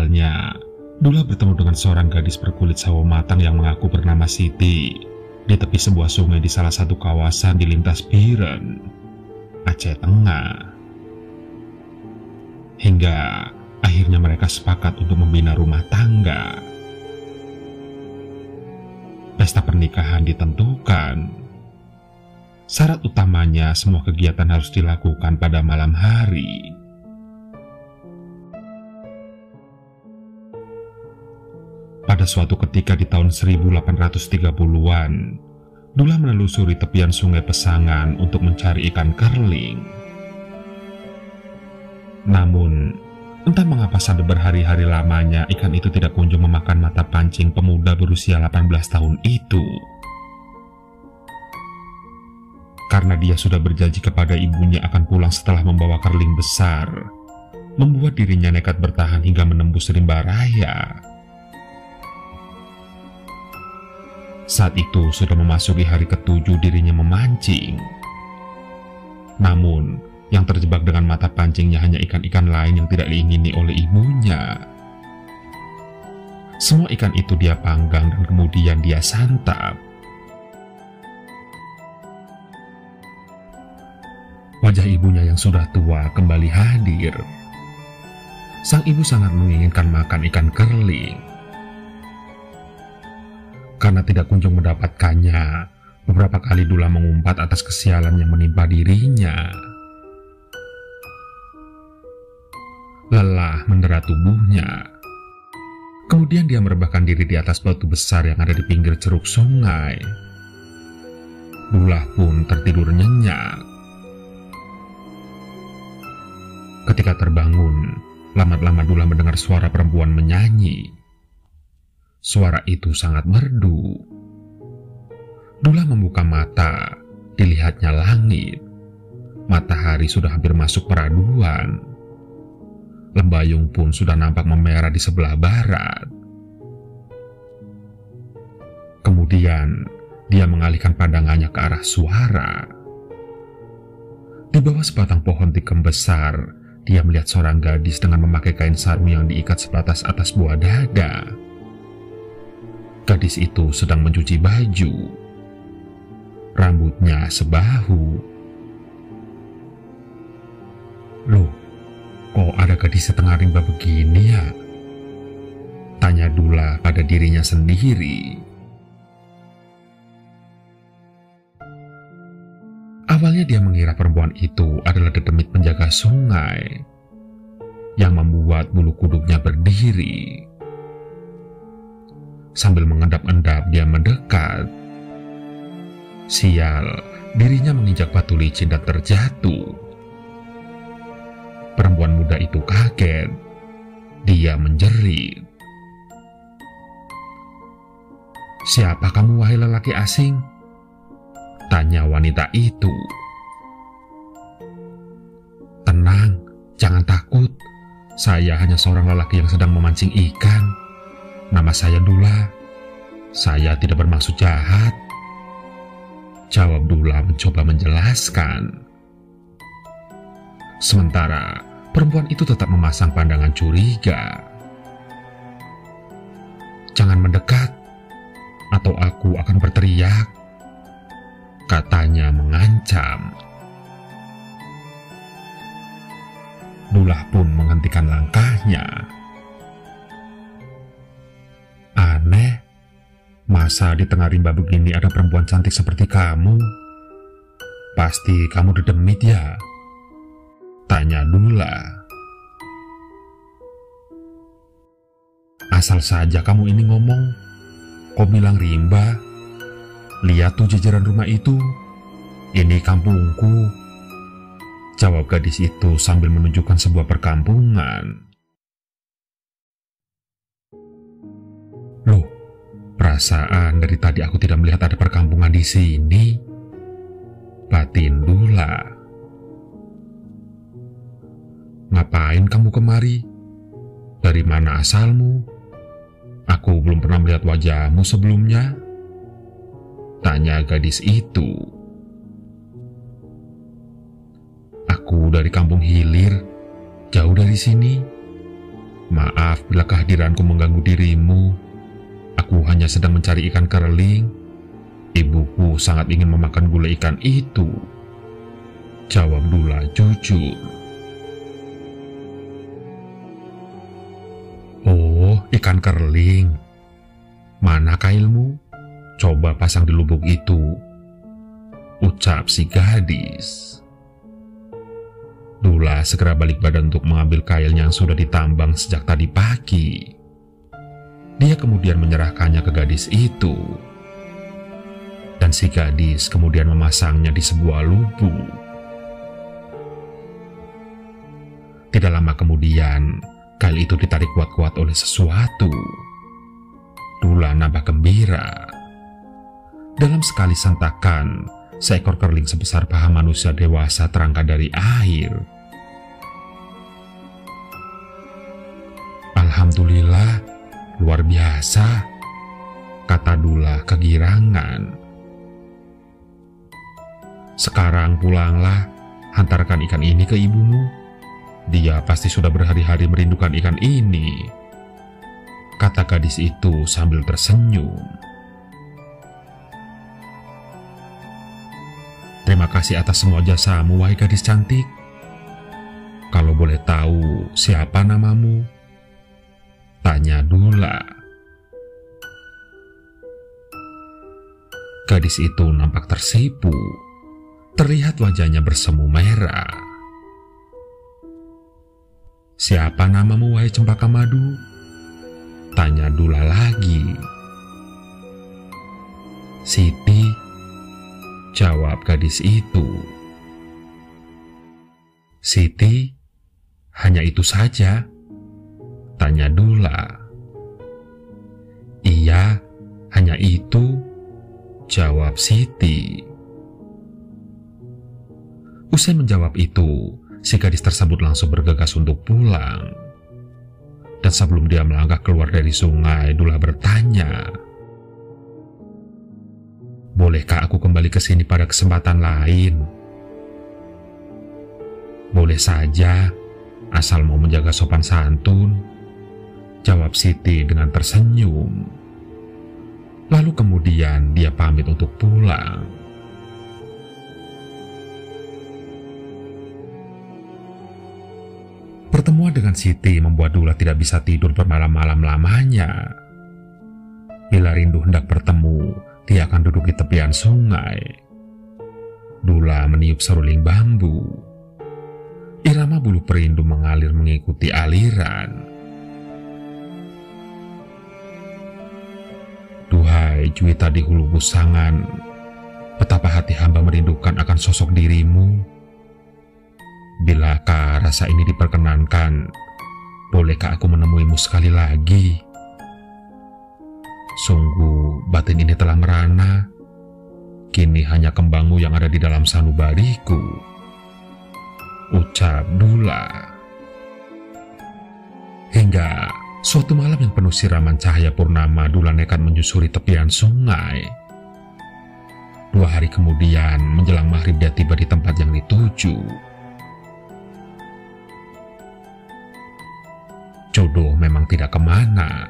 awalnya, Dula bertemu dengan seorang gadis berkulit sawo matang yang mengaku bernama Siti di tepi sebuah sungai di salah satu kawasan di Lintas Biren, Aceh Tengah. Hingga akhirnya mereka sepakat untuk membina rumah tangga. Pesta pernikahan ditentukan. Syarat utamanya semua kegiatan harus dilakukan pada malam hari. Pada suatu ketika di tahun 1830-an, Dula menelusuri tepian sungai Pesangan untuk mencari ikan kerling. Namun, entah mengapa sampai berhari-hari lamanya ikan itu tidak kunjung memakan mata pancing pemuda berusia 18 tahun itu. Karena dia sudah berjanji kepada ibunya akan pulang setelah membawa kerling besar, membuat dirinya nekat bertahan hingga menembus rimba raya. Saat itu sudah memasuki hari ke-7 dirinya memancing. Namun, yang terjebak dengan mata pancingnya hanya ikan-ikan lain yang tidak diingini oleh ibunya. Semua ikan itu dia panggang dan kemudian dia santap. Wajah ibunya yang sudah tua kembali hadir. Sang ibu sangat menginginkan makan ikan kerling. Karena tidak kunjung mendapatkannya, beberapa kali Dula mengumpat atas kesialan yang menimpa dirinya. Lelah mendera tubuhnya. Kemudian dia merebahkan diri di atas batu besar yang ada di pinggir ceruk sungai. Dula pun tertidur nyenyak. Ketika terbangun, lambat-lambat Dula mendengar suara perempuan menyanyi. Suara itu sangat merdu. Dula membuka mata, dilihatnya langit. Matahari sudah hampir masuk peraduan. Lembayung pun sudah nampak memerah di sebelah barat. Kemudian, dia mengalihkan pandangannya ke arah suara. Di bawah sebatang pohon tikam besar, dia melihat seorang gadis dengan memakai kain sarung yang diikat sebatas atas buah dada. Gadis itu sedang mencuci baju. Rambutnya sebahu. Loh, kok ada gadis setengah rimba begini ya? Tanya Dula pada dirinya sendiri. Awalnya dia mengira perempuan itu adalah dedemit penjaga sungai yang membuat bulu kuduknya berdiri. Sambil mengendap-endap dia mendekat. Sial, dirinya menginjak batu licin dan terjatuh. Perempuan muda itu kaget. Dia menjerit. "Siapa kamu wahai lelaki asing?" tanya wanita itu. "Tenang, jangan takut. Saya hanya seorang lelaki yang sedang memancing ikan. Nama saya Dula. Saya tidak bermaksud jahat," jawab Dula mencoba menjelaskan. Sementara perempuan itu tetap memasang pandangan curiga. "Jangan mendekat, atau aku akan berteriak," katanya mengancam. Dula pun menghentikan langkahnya. "Aneh, masa di tengah rimba begini ada perempuan cantik seperti kamu? Pasti kamu dedemit ya?" tanya Dula. "Asal saja kamu ini ngomong. Kau bilang rimba? Lihat tuh jajaran rumah itu. Ini kampungku," jawab gadis itu sambil menunjukkan sebuah perkampungan. "Loh, perasaan dari tadi aku tidak melihat ada perkampungan di sini," batin Dula. "Ngapain kamu kemari? Dari mana asalmu? Aku belum pernah melihat wajahmu sebelumnya," tanya gadis itu. "Aku dari kampung hilir, jauh dari sini. Maaf bila kehadiranku mengganggu dirimu. Aku hanya sedang mencari ikan kereling. Ibuku sangat ingin memakan gulai ikan itu, jawab Dula jujur. Oh, ikan kereling. Mana kailmu? Coba pasang di lubuk itu, ucap si gadis. Dula segera balik badan untuk mengambil kailnya yang sudah ditambang sejak tadi pagi. Dia kemudian menyerahkannya ke gadis itu. Dan si gadis kemudian memasangnya di sebuah lubuk. Tidak lama kemudian, kail itu ditarik kuat-kuat oleh sesuatu. Dula nambah gembira. Dalam sekali sentakan, seekor kerling sebesar paha manusia dewasa terangkat dari air. Alhamdulillah, luar biasa, kata Dula kegirangan. Sekarang pulanglah, hantarkan ikan ini ke ibumu. Dia pasti sudah berhari-hari merindukan ikan ini, kata gadis itu sambil tersenyum. Terima kasih atas semua jasamu, wahai gadis cantik. Kalau boleh tahu, siapa namamu? Tanya Dula. Gadis itu nampak tersipu. Terlihat wajahnya bersemu merah. Siapa namamu, wahai cempaka madu? Tanya Dula lagi. Siti, jawab gadis itu. Siti, hanya itu saja? Tanya Dula. Iya, hanya itu, jawab Siti. Usai menjawab itu, si gadis tersebut langsung bergegas untuk pulang. Dan sebelum dia melangkah keluar dari sungai, Dula bertanya, bolehkah aku kembali ke sini pada kesempatan lain? Boleh saja, asal mau menjaga sopan santun, jawab Siti dengan tersenyum. Lalu kemudian dia pamit untuk pulang. Pertemuan dengan Siti membuat Dula tidak bisa tidur bermalam-malam lamanya. Bila rindu hendak bertemu, dia akan duduk di tepian sungai. Dula meniup seruling bambu. Irama bulu perindu mengalir mengikuti aliran. Duhai Juwita di hulu busangan, betapa hati hamba merindukan akan sosok dirimu. Bilakah rasa ini diperkenankan, bolehkah aku menemuimu sekali lagi? Sungguh batin ini telah merana, kini hanya kembangmu yang ada di dalam sanubariku, ucap Dula. Hingga suatu malam yang penuh siraman cahaya purnama, Dula nekat menyusuri tepian sungai. 2 hari kemudian, menjelang maghrib dia tiba di tempat yang dituju. Jodoh memang tidak kemana.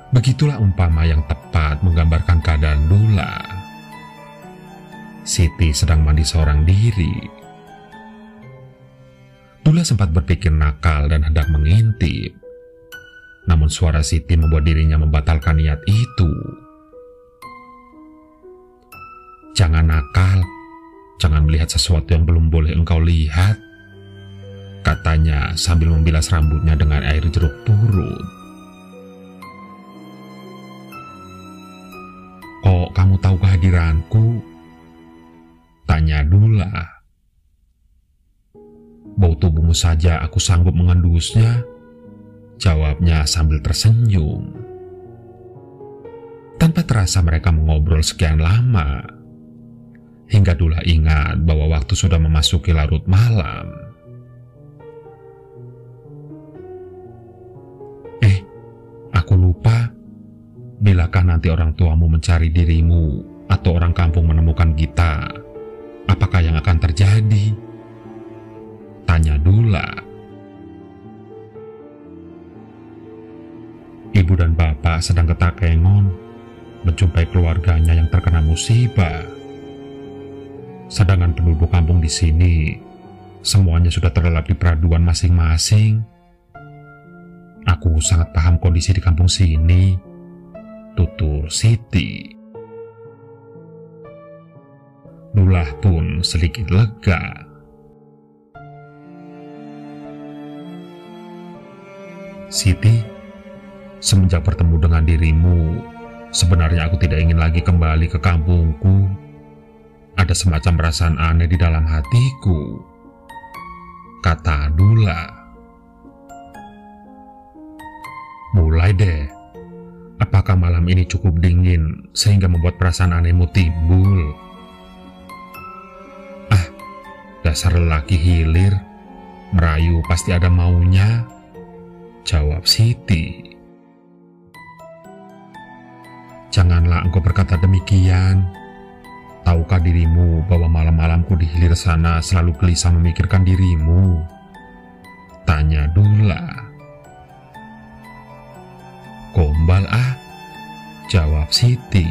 Begitulah umpama yang tepat menggambarkan keadaan Dula. Siti sedang mandi seorang diri. Dula sempat berpikir nakal dan hendak mengintip. Namun suara Siti membuat dirinya membatalkan niat itu. Jangan nakal, jangan melihat sesuatu yang belum boleh engkau lihat, katanya sambil membilas rambutnya dengan air jeruk purut. Kok kamu tahu kehadiranku? Tanya Dula. Bau tubuhmu saja aku sanggup mengendusnya, jawabnya sambil tersenyum. Tanpa terasa mereka mengobrol sekian lama, hingga Dula ingat bahwa waktu sudah memasuki larut malam. Aku lupa, bilakah nanti orang tuamu mencari dirimu atau orang kampung menemukan kita, apakah yang akan terjadi? Tanya Dula. Ibu dan bapak sedang ketakengon menjumpai keluarganya yang terkena musibah. Sedangkan penduduk kampung di sini semuanya sudah terlelap di peraduan masing-masing. Aku sangat paham kondisi di kampung sini, tutur Siti. Dullah pun sedikit lega. Siti, semenjak bertemu dengan dirimu, sebenarnya aku tidak ingin lagi kembali ke kampungku. Ada semacam perasaan aneh di dalam hatiku, kata Dullah. Mulai deh, apakah malam ini cukup dingin sehingga membuat perasaan anehmu timbul? Ah, dasar lelaki hilir, merayu pasti ada maunya, jawab Siti. Janganlah engkau berkata demikian. Tahukah dirimu bahwa malam-malamku di hilir sana selalu gelisah memikirkan dirimu? Tanya Dullah. Gombal ah, jawab Siti.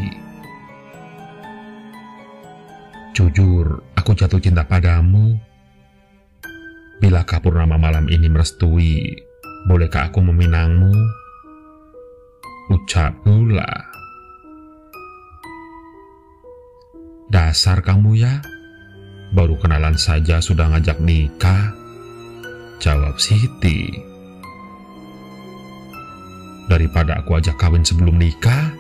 Jujur, aku jatuh cinta padamu. Bilakah purnama malam ini merestui, bolehkah aku meminangmu? Ucap Dullah. Dasar kamu ya, baru kenalan saja sudah ngajak nikah, jawab Siti. Daripada aku ajak kawin sebelum nikah,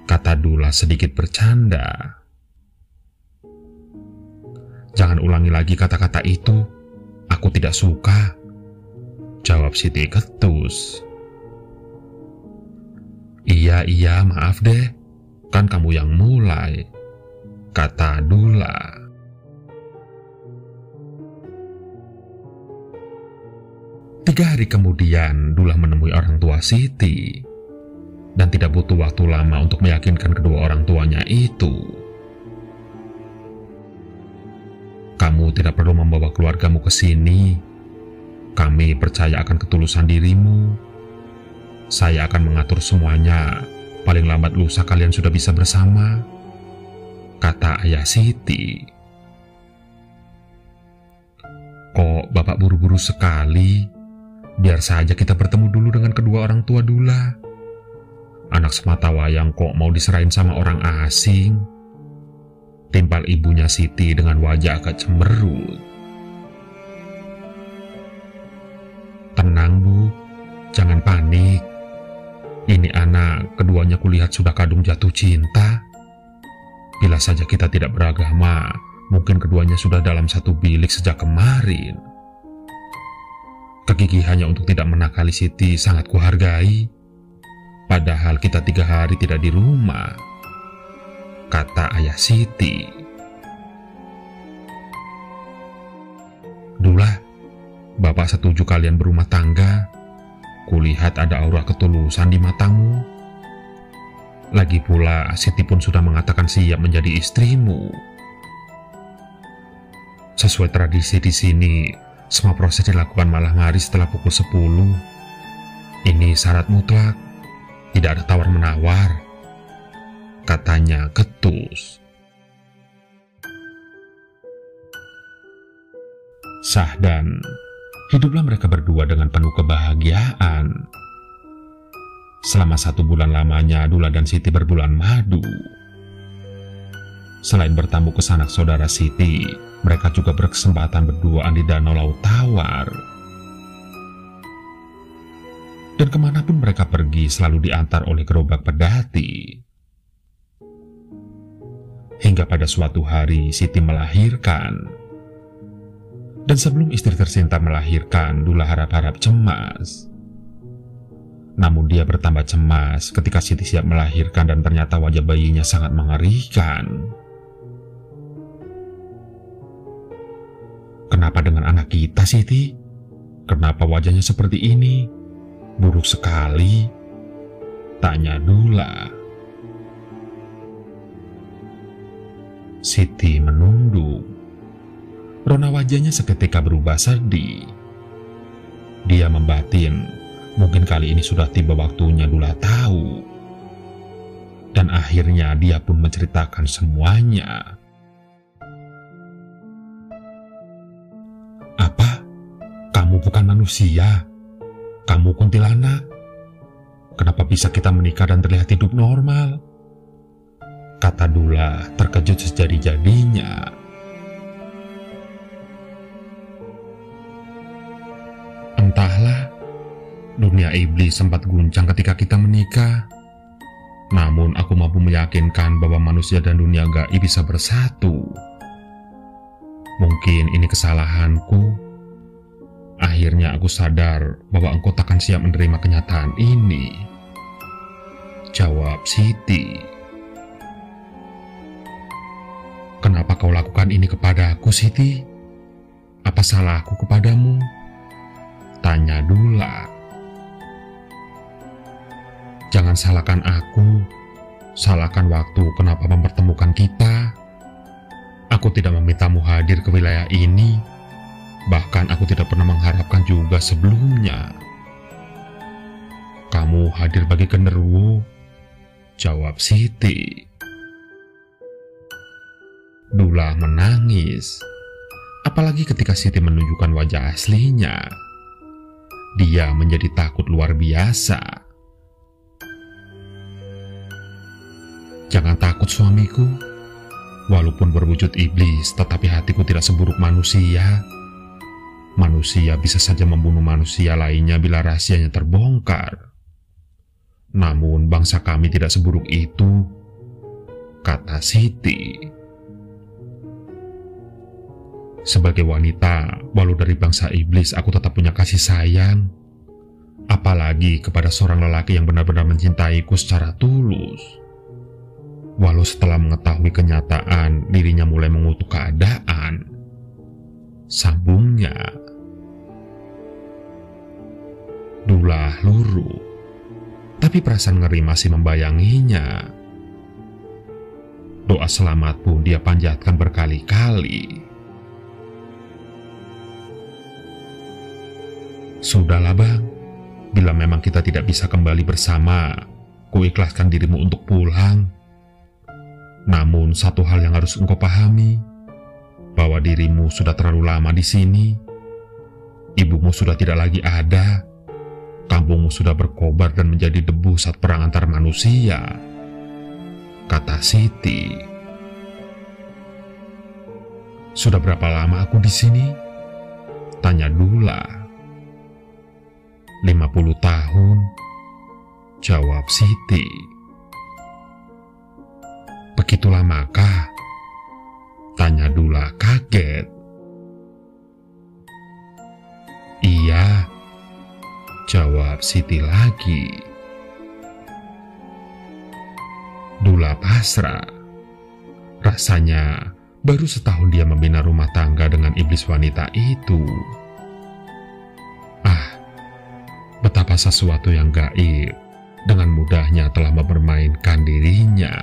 kata Dullah sedikit bercanda. Jangan ulangi lagi kata-kata itu, aku tidak suka, jawab Siti ketus. Iya, maaf deh, kan kamu yang mulai, kata Dullah. Tiga hari kemudian, Dullah menemui orang tua Siti, dan tidak butuh waktu lama untuk meyakinkan kedua orang tuanya itu. Kamu tidak perlu membawa keluargamu ke sini. Kami percaya akan ketulusan dirimu. Saya akan mengatur semuanya. Paling lambat lusa kalian sudah bisa bersama, kata ayah Siti. Kok bapak buru-buru sekali? Biar saja kita bertemu dulu dengan kedua orang tua Dullah. Anak semata wayang kok mau diserahin sama orang asing? Timpal ibunya Siti dengan wajah agak cemberut. Tenang Bu, jangan panik. Ini anak, keduanya kulihat sudah kadung jatuh cinta. Bila saja kita tidak beragama, mungkin keduanya sudah dalam satu bilik sejak kemarin. Kegigihannya untuk tidak menakali Siti sangat kuhargai. Padahal kita 3 hari tidak di rumah, kata ayah Siti. Dullah, bapak setuju kalian berumah tangga. Kulihat ada aura ketulusan di matamu. Lagi pula, Siti pun sudah mengatakan siap menjadi istrimu. Sesuai tradisi di sini, semua proses dilakukan malam hari setelah pukul 10. Ini syarat mutlak, tidak ada tawar-menawar, katanya ketus. Sahdan, hiduplah mereka berdua dengan penuh kebahagiaan. Selama 1 bulan lamanya, Dullah dan Siti berbulan madu. Selain bertamu ke sanak saudara Siti, mereka juga berkesempatan berduaan di danau Laut Tawar. Dan kemanapun mereka pergi selalu diantar oleh gerobak pedati. Hingga pada suatu hari Siti melahirkan. Dan sebelum istri tercinta melahirkan, Dullah harap-harap cemas. Namun dia bertambah cemas ketika Siti siap melahirkan dan ternyata wajah bayinya sangat mengerikan. Kenapa dengan anak kita, Siti? Kenapa wajahnya seperti ini? Buruk sekali, tanya Dullah. Siti menunduk. Rona wajahnya seketika berubah sedih. Dia membatin Mungkin kali ini sudah tiba waktunya Dula tahu. Dan akhirnya dia pun menceritakan semuanya. Apa? Kamu bukan manusia? Kamu kuntilanak? Kenapa bisa kita menikah dan terlihat hidup normal? Kata Dula terkejut sejadi-jadinya. Entahlah, dunia iblis sempat guncang ketika kita menikah. Namun aku mampu meyakinkan bahwa manusia dan dunia gaib bisa bersatu. Mungkin ini kesalahanku. Akhirnya aku sadar bahwa engkau takkan siap menerima kenyataan ini. Jawab Siti. Kenapa kau lakukan ini kepadaku, Siti? Apa salahku kepadamu? Tanya Dula. Jangan salahkan aku, salahkan waktu kenapa mempertemukan kita. Aku tidak memintamu hadir ke wilayah ini, bahkan aku tidak pernah mengharapkan juga sebelumnya. Kamu hadir bagi genderuwo, jawab Siti. Dula menangis, apalagi ketika Siti menunjukkan wajah aslinya. Dia menjadi takut luar biasa. Jangan takut suamiku, walaupun berwujud iblis, tetapi hatiku tidak seburuk manusia. Manusia bisa saja membunuh manusia lainnya bila rahasianya terbongkar. Namun bangsa kami tidak seburuk itu, kata Siti. Sebagai wanita, walau dari bangsa iblis, aku tetap punya kasih sayang. Apalagi kepada seorang lelaki yang benar-benar mencintaiku secara tulus. Walau setelah mengetahui kenyataan, dirinya mulai mengutuk keadaan. Sambungnya. Dula luruh, tapi perasaan ngeri masih membayanginya. Doa selamat pun dia panjatkan berkali-kali. Sudahlah bang, bila memang kita tidak bisa kembali bersama, kuikhlaskan dirimu untuk pulang. Namun satu hal yang harus engkau pahami, bahwa dirimu sudah terlalu lama di sini. Ibumu sudah tidak lagi ada. Kampungmu sudah berkobar dan menjadi debu saat perang antar manusia, kata Siti. Sudah berapa lama aku di sini? Tanya Dula. 50 tahun, jawab Siti. Begitu lamakah? Tanya Dula kaget. Iya, jawab Siti lagi. Dula pasrah. Rasanya baru setahun dia membina rumah tangga dengan iblis wanita itu. Betapa sesuatu yang gaib dengan mudahnya telah mempermainkan dirinya.